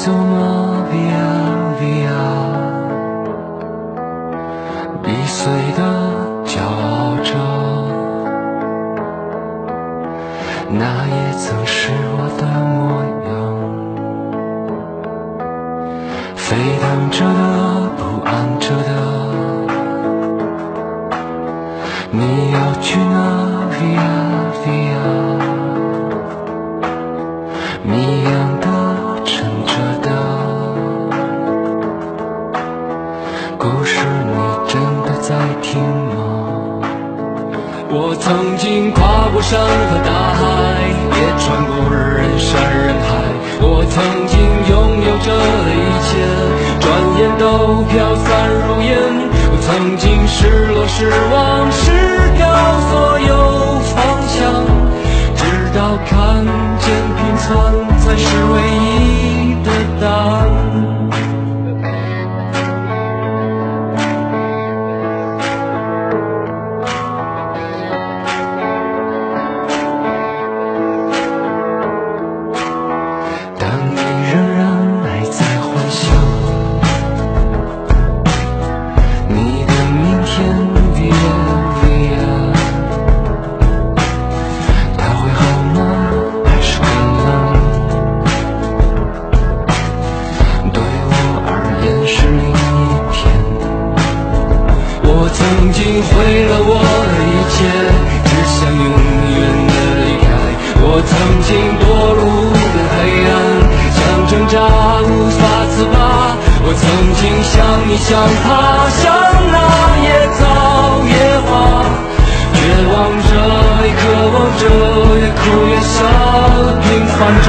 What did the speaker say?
走吗 Via Via， 易碎的骄傲着，那也曾是我的模样，沸腾着的，不安着的，你要去哪 Via Via， 谜样的沉着的故事，你真的在听吗？我曾经跨过山和大海，也穿过人山人海，我曾经拥有着的一切，转眼都飘散如烟。我曾经失落失望失掉所有方向，直到看见平凡才是唯一的答案。曾经毁了我的一切，只想永远的离开。我曾经堕入的黑暗，想挣扎无法自拔。我曾经像你像他，像那野草野花，绝望着也渴望着，越哭越笑，平凡着。